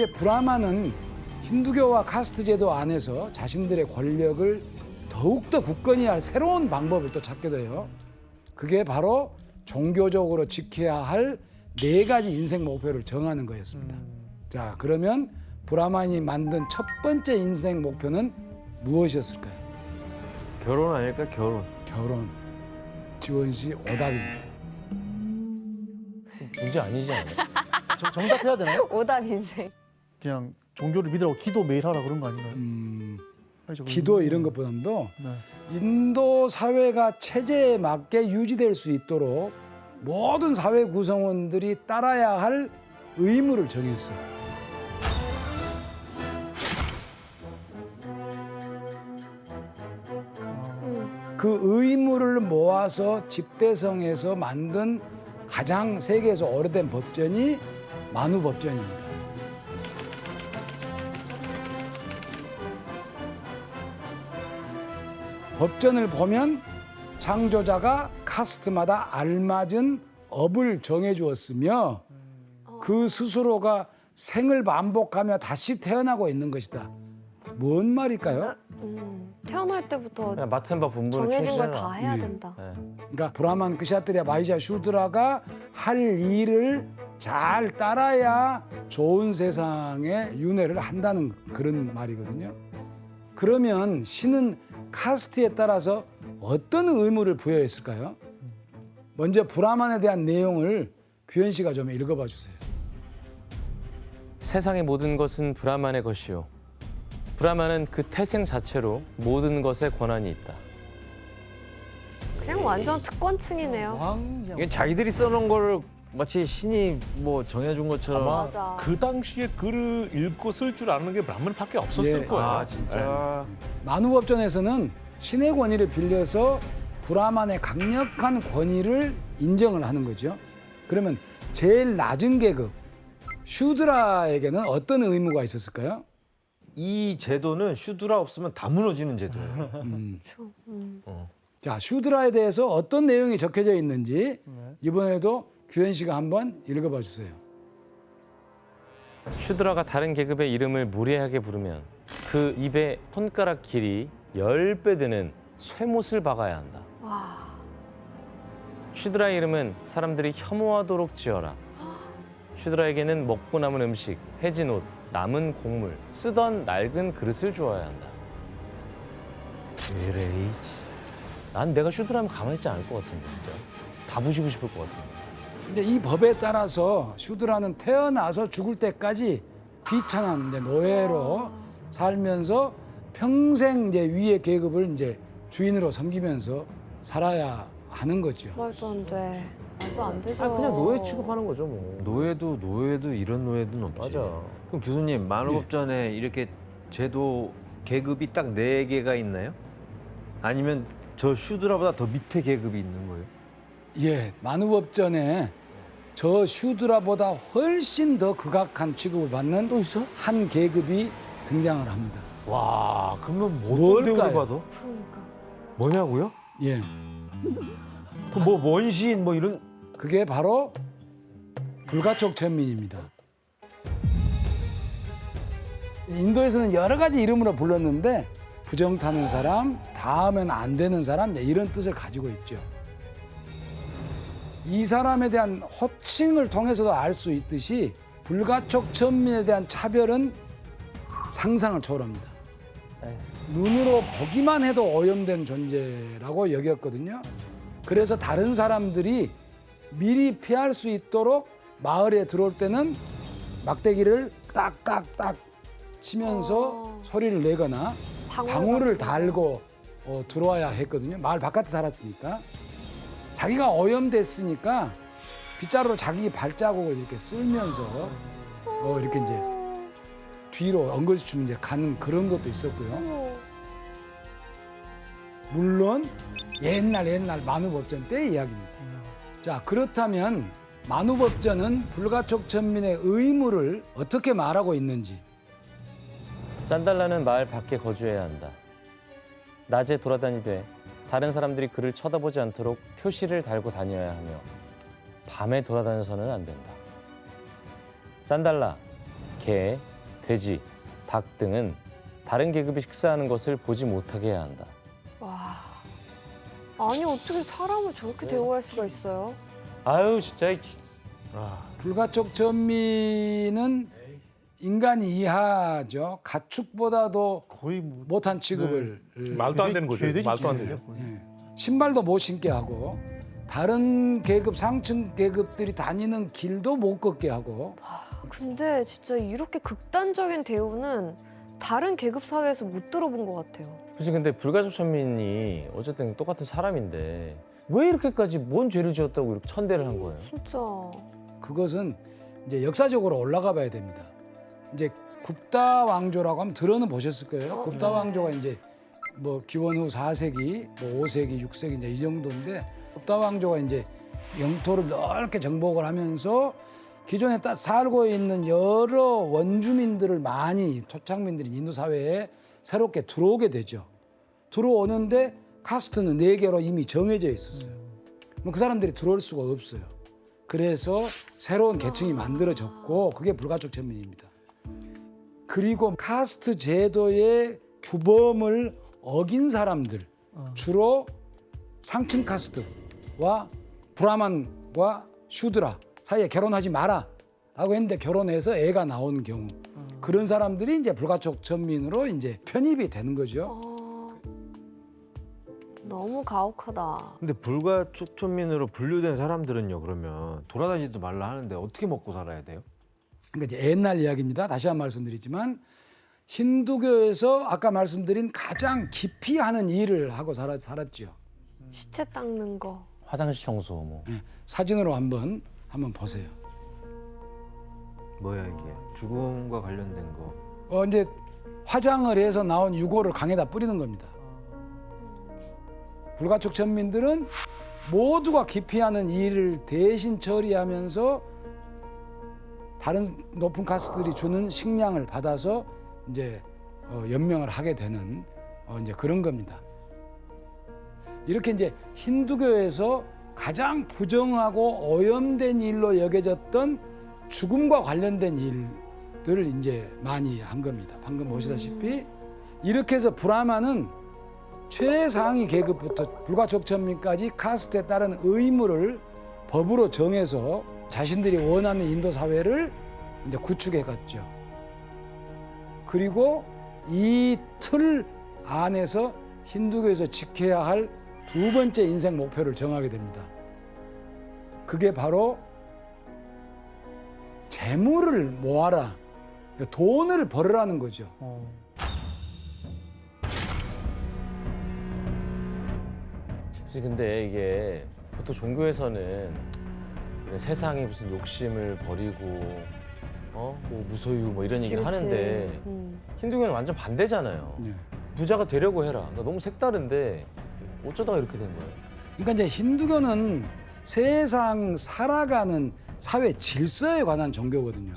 이렇게 브라만은 힌두교와 카스트 제도 안에서 자신들의 권력을 더욱더 굳건히 할 새로운 방법을 또 찾게 돼요. 그게 바로 종교적으로 지켜야 할 4가지 인생 목표를 정하는 거였습니다. 자, 그러면 브라만이 만든 첫 번째 인생 목표는 무엇이었을까요? 결혼 아닐까, 결혼. 결혼. 지원 씨 오답입니다. 문제 아니지 않아요? 정답해야 되나요? 오답 인생. 그냥 종교를 믿으라고 기도 매일 하라 그런 거 아닌가요? 아니죠, 기도 이런 것보다도 네. 인도 사회가 체제에 맞게 유지될 수 있도록 모든 사회 구성원들이 따라야 할 의무를 정했어요. 그 의무를 모아서 집대성에서 만든 가장 세계에서 오래된 법전이 만우 법전입니다. 법전을 보면 창조자가 카스트마다 알맞은 업을 정해 주었으며 그 스스로가 생을 반복하며 다시 태어나고 있는 것이다. 뭔 말일까요? 태어날 때부터 그냥 맡은 바 본분을 정해진 걸 충실해라. 다 해야 된다. 네. 그러니까 브라만, 크샤트리아, 마이샤, 슈드라가 할 일을 잘 따라야 좋은 세상에 윤회를 한다는 그런 말이거든요. 그러면 신은 카스트에 따라서 어떤 의무를 부여했을까요? 먼저 브라만에 대한 내용을 규현 씨가 좀 읽어봐 주세요. 세상의 모든 것은 브라만의 것이요. 브라만은 그 태생 자체로 모든 것에 권한이 있다. 그냥 완전 특권층이네요. 이게 자기들이 써놓은 거를 마치 신이 뭐 정해준 것처럼. 맞아. 그 당시에 글을 읽고 쓸 줄 아는 게 브라만밖에 없었을 예. 거예요. 아, 진짜. 만우법전에서는 신의 권위를 빌려서 브라만의 강력한 권위를 인정을 하는 거죠. 그러면 제일 낮은 계급 슈드라에게는 어떤 의무가 있었을까요? 이 제도는 슈드라 없으면 다 무너지는 제도예요. 자, 슈드라에 대해서 어떤 내용이 적혀져 있는지 이번에도 규현 씨가 한번 읽어봐 주세요. 슈드라가 다른 계급의 이름을 무례하게 부르면 그 입에 손가락 길이 10배 되는 쇠못을 박아야 한다. 와. 슈드라의 이름은 사람들이 혐오하도록 지어라. 슈드라에게는 먹고 남은 음식, 해진 옷, 남은 곡물, 쓰던 낡은 그릇을 주어야 한다. 에레이. 난 내가 슈드라면 가만히 있지 않을 것 같은데, 진짜. 다 부시고 싶을 것 같은데. 근데 이 법에 따라서 슈드라는 태어나서 죽을 때까지 비천한 이제 노예로 살면서 평생 이제 위의 계급을 이제 주인으로 섬기면서 살아야 하는 거죠. 말도 안 돼. 말도 안 되죠. 아, 그냥 노예 취급하는 거죠, 뭐. 노예도 이런 노예는 없지. 맞아. 그럼 교수님 만우법전에 이렇게 제도 계급이 딱 4개가 있나요? 아니면 저 슈드라보다 더 밑에 계급이 있는 거예요? 예, 만우법전에 저 슈드라보다 훨씬 더 극악한 취급을 받는 또 있어? 한 계급이 등장을 합니다. 와, 그러면 뭐 뭘까요? 대우를 받아? 그러니까. 뭐냐고요? 예, 뭐 원시인 뭐 이런. 그게 바로 불가촉 천민입니다. 인도에서는 여러 가지 이름으로 불렀는데 부정 타는 사람, 닿으면 안 되는 사람 이런 뜻을 가지고 있죠. 이 사람에 대한 호칭을 통해서도 알 수 있듯이 불가촉 천민에 대한 차별은 상상을 초월합니다. 눈으로 보기만 해도 오염된 존재라고 여겼거든요. 그래서 다른 사람들이 미리 피할 수 있도록 마을에 들어올 때는 막대기를 딱딱딱 치면서 소리를 내거나 방울을 달고 들어와야 했거든요. 마을 바깥에 살았으니까. 자기가 오염됐으니까 빗자루로 자기 발자국을 이렇게 쓸면서 이렇게 이제 뒤로 엉거주춤 이제 가는 그런 것도 있었고요. 물론 옛날 만우법전 때의 이야기입니다. 자, 그렇다면 만우법전은 불가촉 천민의 의무를 어떻게 말하고 있는지. 짠달라는 마을 밖에 거주해야 한다. 낮에 돌아다니되 다른 사람들이 그를 쳐다보지 않도록 표시를 달고 다녀야 하며 밤에 돌아다녀서는 안 된다. 짠달라, 개, 돼지, 닭 등은 다른 계급이 식사하는 것을 보지 못하게 해야 한다. 와. 아니 어떻게 사람을 저렇게 대우할 수가 있어요? 아유 진짜 불가촉 전미는 인간이 이하죠. 가축보다도 거의 뭐 못한 취급을 말도 안 되는 거죠. 개돼지 말도 안 취급이에요, 되죠. 거의. 예. 신발도 못 신게 하고 다른 계급 상층 계급들이 다니는 길도 못 걷게 하고 근데 진짜 이렇게 극단적인 대우는 다른 계급 사회에서 못 들어본 것 같아요. 그치 근데 불가촉 천민이 어쨌든 똑같은 사람인데 왜 이렇게까지 뭔 죄를 지었다고 이렇게 천대를 한 거예요? 진짜. 그것은 이제 역사적으로 올라가 봐야 됩니다. 이제 굽다 왕조라고 하면 들어는 보셨을 거예요. 굽다 왕조가 이제 뭐 기원 후 4세기, 뭐 5세기, 6세기 이제 이 정도인데 굽다 왕조가 이제 영토를 넓게 정복을 하면서 기존에 딱 살고 있는 여러 원주민들을 많이 토착민들이 인도 사회에 새롭게 들어오게 되죠. 들어오는데 카스트는 4개로 이미 정해져 있었어요. 그 사람들이 들어올 수가 없어요. 그래서 새로운 계층이 만들어졌고 그게 불가촉 천민입니다. 그리고 카스트 제도의 규범을 어긴 사람들, 주로 상층 카스트와 브라만과 슈드라 사이에 결혼하지 마라 라고 했는데 결혼해서 애가 나오는 경우 그런 사람들이 이제 불가촉 천민으로 이제 편입이 되는 거죠. 너무 가혹하다. 근데 불가촉천민으로 분류된 사람들은요, 그러면 돌아다니지도 말라 하는데 어떻게 먹고 살아야 돼요? 그러니까 이제 옛날 이야기입니다. 다시 한 번 말씀드리지만 힌두교에서 아까 말씀드린 가장 깊이 하는 일을 하고 살았죠. 시체 닦는 거. 화장실 청소 뭐. 예, 사진으로 한번 보세요. 뭐야 이게? 죽음과 관련된 거. 이제 화장을 해서 나온 유골을 강에다 뿌리는 겁니다. 불가촉 천민들은 모두가 기피하는 일을 대신 처리하면서 다른 높은 카스트들이 주는 식량을 받아서 이제 연명을 하게 되는 이제 그런 겁니다. 이렇게 이제 힌두교에서 가장 부정하고 오염된 일로 여겨졌던 죽음과 관련된 일들을 이제 많이 한 겁니다. 방금 보시다시피 이렇게 해서 브라만은 최상위 계급부터 불가촉 천민까지 카스트에 따른 의무를 법으로 정해서 자신들이 원하는 인도 사회를 이제 구축해 갔죠. 그리고 이 틀 안에서 힌두교에서 지켜야 할 두 번째 인생 목표를 정하게 됩니다. 그게 바로 재물을 모아라, 돈을 벌으라는 거죠. 그치 근데 이게 보통 종교에서는 이런 세상에 무슨 욕심을 버리고 뭐 무소유 뭐 이런 얘기를 그치. 하는데 힌두교는 완전 반대잖아요. 네. 부자가 되려고 해라. 그러니까 너무 색다른데 어쩌다가 이렇게 된 거예요? 그러니까 이제 힌두교는 세상 살아가는 사회 질서에 관한 종교거든요.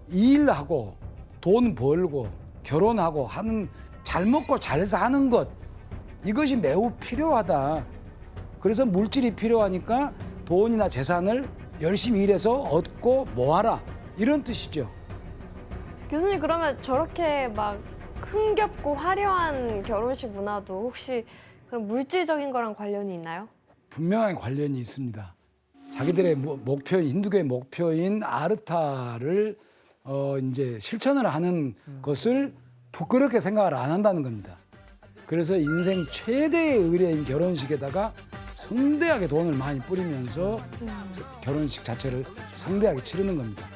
일하고 돈 벌고 결혼하고 하는 잘 먹고 잘 사는 것 이것이 매우 필요하다. 그래서 물질이 필요하니까 돈이나 재산을 열심히 일해서 얻고 모아라 이런 뜻이죠. 교수님 그러면 저렇게 막 흥겹고 화려한 결혼식 문화도 혹시 그럼 물질적인 거랑 관련이 있나요? 분명한 관련이 있습니다. 자기들의 목표인 힌두교의 목표인 아르타를 이제 실천을 하는 것을 부끄럽게 생각을 안 한다는 겁니다. 그래서 인생 최대의 의례인 결혼식에다가 성대하게 돈을 많이 뿌리면서 결혼식 자체를 성대하게 치르는 겁니다.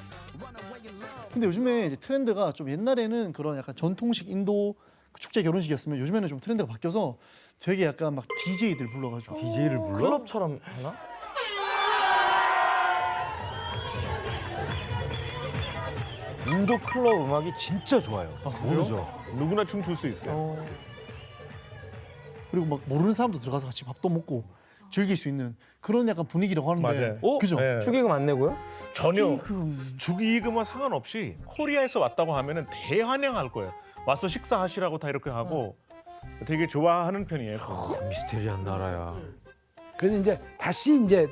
근데 요즘에 이제 트렌드가 좀 옛날에는 그런 약간 전통식 인도 축제 결혼식이었으면 요즘에는 좀 트렌드가 바뀌어서 되게 약간 막 DJ들 불러가지고 DJ를 불러? 클럽처럼 하나? 인도 클럽 음악이 진짜 좋아요. 그래요? 모르죠? 누구나 춤출 수 있어요. 그리고 막 모르는 사람도 들어가서 같이 밥도 먹고 즐길 수 있는 그런 약간 분위기라고 하는데 맞아요. 어? 그죠? 네. 축의금 안 내고요? 전혀 그 축의금과 상관없이 코리아에서 왔다고 하면은 대환영할 거예요. 와서 식사하시라고 다 이렇게 하고 되게 좋아하는 편이에요. 미스테리한 나라야. 그래서 이제 다시 이제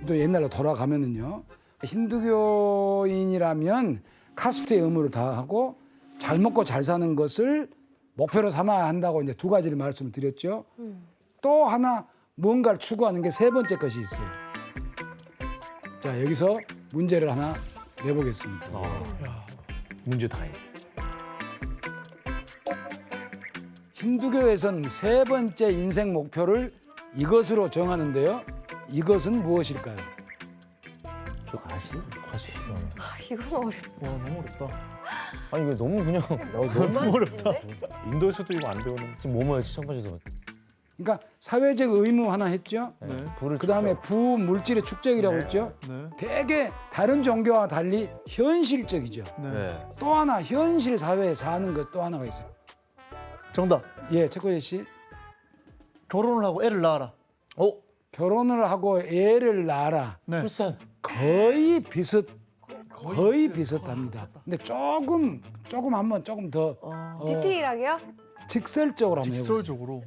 또 옛날로 돌아가면은요. 힌두교인이라면 카스트의 의무를 다하고 잘 먹고 잘 사는 것을 목표로 삼아야 한다고 이제 두 가지를 말씀을 드렸죠. 또 하나 뭔가를 추구하는 게 세 번째 것이 있어요. 자, 여기서 문제를 하나 내보겠습니다. 문제 다해. 힌두교에선 세 번째 인생 목표를 이것으로 정하는데요. 이것은 무엇일까요? 저 가시? 가시. 아, 이건 어렵다. 와 너무 어렵다. 아니 이거 너무 그냥 너무 어렵다. 인도에서도 이거 안 배우는. 지금 뭐였지 첫 번째 서 그러니까 사회적 의무 하나 했죠. 불을 그다음에 부물질의 축적이라고 네. 했죠. 네. 되게 다른 종교와 달리 현실적이죠. 네. 네. 또 하나 현실 사회에 사는 것 또 하나가 있어요. 정답. 예, 최코재 씨. 결혼을 하고 애를 낳아라. 결혼을 하고 애를 낳아라. 네. 출산. 거의 비슷합니다. 근데 조금 한번 조금 더 디테일하게요? 직설적으로 한번 해보세요. 직설적으로.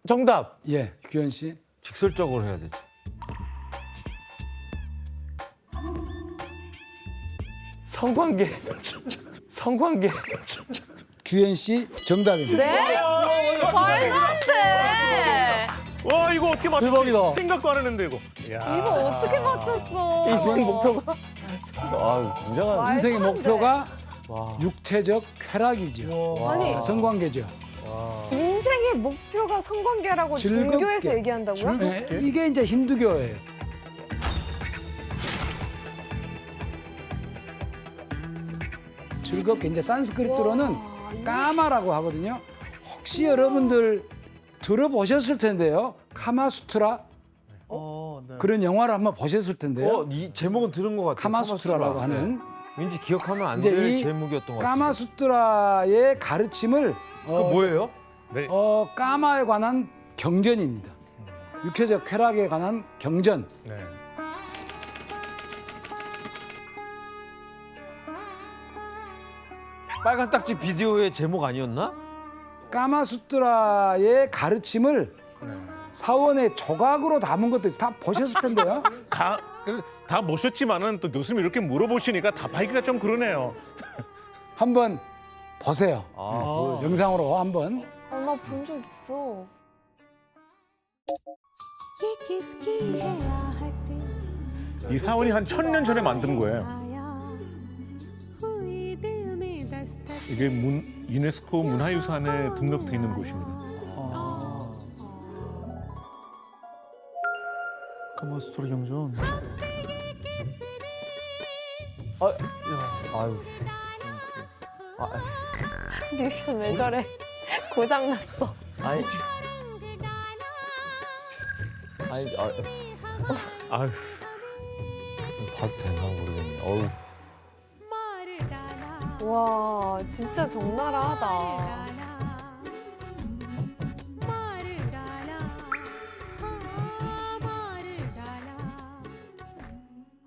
정답. 예, 규현 씨. 직설적으로 해야 되지. 성관계. 성관계. 규현 씨 정답입니다. 네? 말도 안 돼. 와 이거 어떻게 맞췄지? 대박이다. 생각도 안 했는데 이거. 야. 이거 어떻게 맞췄어? 인생 목표가. 굉장한. 인생의 말도 안 돼. 목표가 와. 육체적 쾌락이죠. 아니 성관계죠. 인생의 목표가 성관계라고 즐겁게. 종교에서 얘기한다고요? 예, 이게 이제 힌두교예요. 즐겁게 이제 산스크리트로는 와, 까마라고 하거든요. 혹시 여러분들 들어보셨을 텐데요. 카마수트라 네. 그런 영화를 한번 보셨을 텐데요. 이 제목은 들은 것 같아요. 카마수트라라고 하는 네. 왠지 기억하면 안 이제 될 이 제목이었던 것 같아요. 까마수트라의 가르침을 그 뭐예요? 네. 까마에 관한 경전입니다. 육체적 쾌락에 관한 경전. 네. 빨간 딱지 비디오의 제목 아니었나? 까마수트라의 가르침을 사원의 조각으로 담은 것도 다 보셨을 텐데요. 다 모셨지만은 또 교수님 이렇게 물어보시니까 답하기가 좀 그러네요. 한번 보세요. 아, 영상으로 한번. 나 본 적 있어. 이 사원이 한 1000년 전에 만든 거예요. 이게 유네스코 문화유산에 등록돼 있는 곳입니다. 카마수트라 경전. 아유. 리액션 왜 저래? 고장 났어. 아니. 아휴. 봐도 되나 모르겠네. 어우. 와 진짜 적나라하다.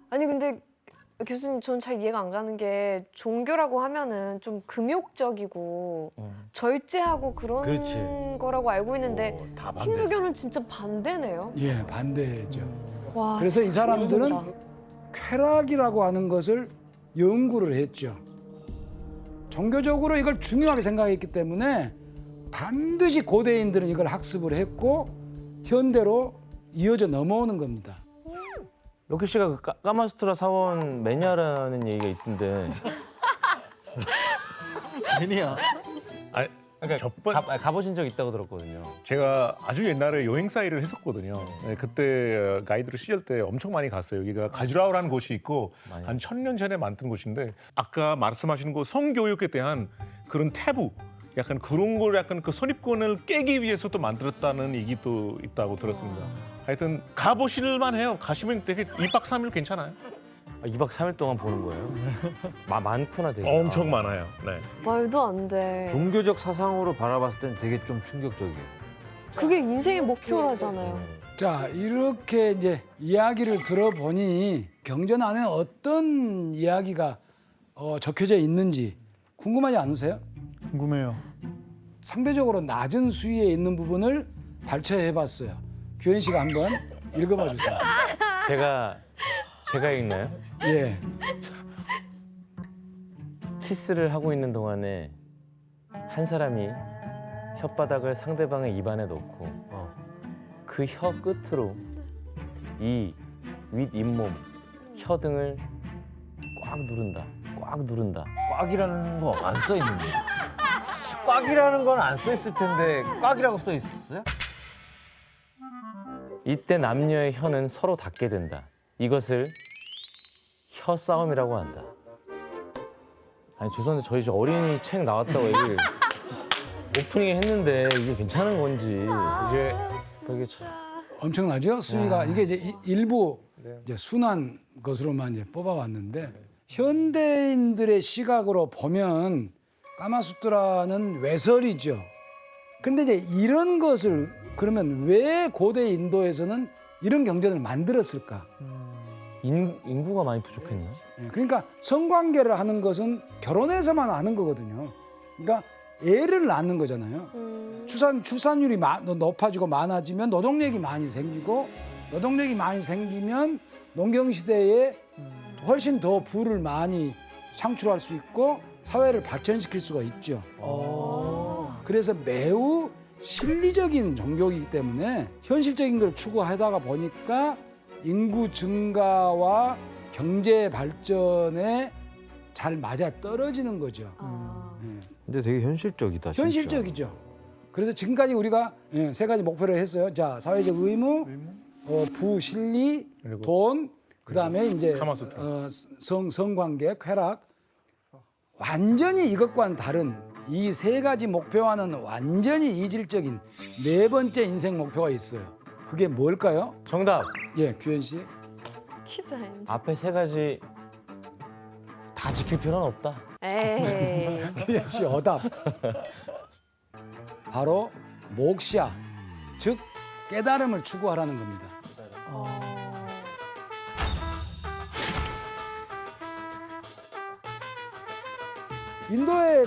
아니 근데 교수님 전 잘 이해가 안 가는 게 종교라고 하면은 좀 금욕적이고 절제하고 그런 그렇지. 거라고 알고 있는데 다 반대. 힌두교는 진짜 반대네요. 예, 반대죠. 와, 그래서 이 진짜 사람들은 어이없다. 쾌락이라고 하는 것을 연구를 했죠. 종교적으로 이걸 중요하게 생각했기 때문에 반드시 고대인들은 이걸 학습을 했고 현대로 이어져 넘어오는 겁니다. 로키 씨가 그 까마수트라 사원 매니아라는 얘기가 있던데. 매니아. 아니, 그러니까 가보신 적 있다고 들었거든요. 제가 아주 옛날에 여행사 일을 했었거든요. 네, 그때 가이드로 시절 때 엄청 많이 갔어요. 여기가 가주라오라는 곳이 있고 많이 한 1000년 전에 만든 곳인데 아까 말씀하신 거 성교육에 대한 그런 태부 약간 그런 걸 약간 그 선입견을 깨기 위해서 또 만들었다는 얘기도 있다고 들었습니다. 하여튼 가보실만 해요. 가시면 되게 2박 3일 괜찮아요. 2박 3일 동안 보는 거예요? 많구나 되게. 엄청 많아요. 네. 말도 안 돼. 종교적 사상으로 바라봤을 땐 되게 좀 충격적이에요. 그게 인생의 목표라잖아요. 자, 이렇게 이제 이야기를 들어보니 경전 안에 어떤 이야기가 적혀져 있는지 궁금하지 않으세요? 궁금해요. 상대적으로 낮은 수위에 있는 부분을 발췌해봤어요. 규현 씨가 한번 읽어봐 주세요. 제가 읽나요? 예. 키스를 하고 있는 동안에 한 사람이 혓바닥을 상대방의 입안에 넣고 그 혀 끝으로 이 윗잇몸, 혀등을 꽉 누른다. 꽉 누른다. 꽉이라는 거 안 써 있는데. 꽉이라는 건 안 써 있을 텐데 꽉이라고 써 있었어요? 이때 남녀의 혀는 서로 닿게 된다. 이것을 혀 싸움이라고 한다. 아니 죄송한데 저희 저 어린이 책 나왔다고 얘기를 오프닝에 했는데 이게 괜찮은 건지 이게 참. 엄청나죠? 수위가 이게 이제 일부 이제 순한 것으로만 이제 뽑아왔는데 현대인들의 시각으로 보면 까마수트라는 외설이죠. 근데 이제 이런 것을 그러면 왜 고대 인도에서는 이런 경전을 만들었을까? 인구가 많이 부족했나? 예, 그러니까 성관계를 하는 것은 결혼해서만 하는 거거든요. 그러니까 애를 낳는 거잖아요. 출산율이 높아지고 많아지면 노동력이 많이 생기고 노동력이 많이 생기면 농경시대에 훨씬 더 부를 많이 창출할 수 있고 사회를 발전시킬 수가 있죠. 그래서 매우 실리적인 종교이기 때문에 현실적인 걸 추구하다가 보니까 인구 증가와 경제 발전에 잘 맞아 떨어지는 거죠. 근데 되게 현실적이다. 진짜. 현실적이죠. 그래서 지금까지 우리가 세 가지 목표를 했어요. 자, 사회적 의무, 부, 실리, 그리고 돈, 그다음에 이제 카마수트라. 성관계, 쾌락. 완전히 이것과는 다른 이 세 가지 목표와는 완전히 이질적인 네 번째 인생 목표가 있어요. 그게 뭘까요? 정답. 예, 규현 씨. 퀴즈 아닌데. 앞에 세 가지 다 지킬 필요는 없다. 에이. 규현 씨 어답. 바로 목샤, 즉 깨달음을 추구하라는 겁니다. 인도에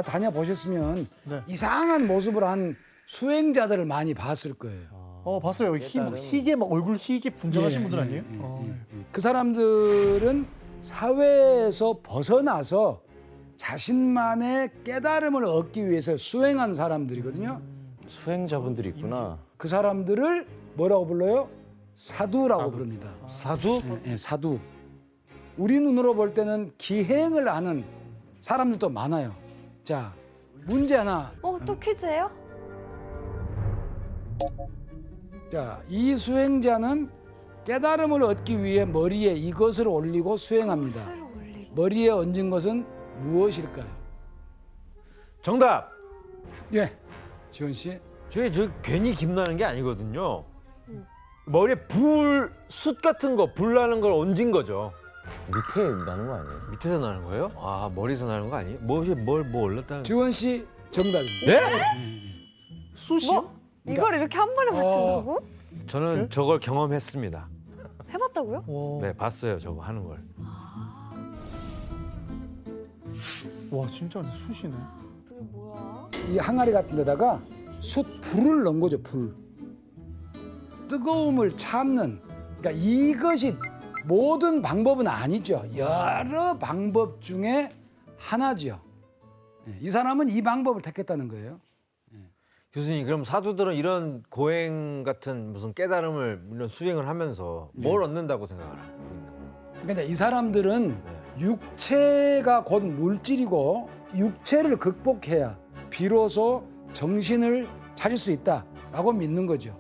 다녀보셨으면 네. 이상한 모습을 한 수행자들을 많이 봤을 거예요. 봤어요. 희게 막 얼굴 희게 분장하신 예, 분들 예, 아니에요? 그 사람들은 사회에서 벗어나서 자신만의 깨달음을 얻기 위해서 수행한 사람들이거든요. 수행자분들이 있구나. 그 사람들을 뭐라고 불러요? 사두라고 부릅니다. 사두? 예, 사두. 우리 눈으로 볼 때는 기행을 하는 사람들도 많아요. 자, 문제 하나. 또 퀴즈예요? 자, 이 수행자는 깨달음을 얻기 위해 머리에 이것을 올리고 수행합니다. 술을 올리고. 머리에 얹은 것은 무엇일까요? 정답. 예, 지원 씨. 저 괜히 김나는 게 아니거든요. 머리에 숯 같은 거, 불 나는 걸 얹은 거죠. 밑에 나는 거 아니에요? 밑에서 나는 거예요? 아, 머리에서 나는 거 아니에요? 뭐 올렸다는 지원 씨 정답입니다. 네? 숯이요? 이걸 이렇게 한 번에 맞춘다고? 저는 저걸 경험했습니다. 해봤다고요? 네, 봤어요. 저거 하는 걸. 와 진짜 숯이네. 그게 뭐야? 이 항아리 같은 데다가 불을 넣은 거죠, 불. 뜨거움을 참는. 그러니까 이것이 모든 방법은 아니죠. 여러 방법 중에 하나죠. 이 사람은 이 방법을 택했다는 거예요. 교수님, 그럼 사두들은 이런 고행 같은 무슨 깨달음을 물론 수행을 하면서 뭘 얻는다고 생각을 하고 있는 거예요? 근데 이 사람들은 육체가 곧 물질이고 육체를 극복해야 비로소 정신을 찾을 수 있다라고 믿는 거죠.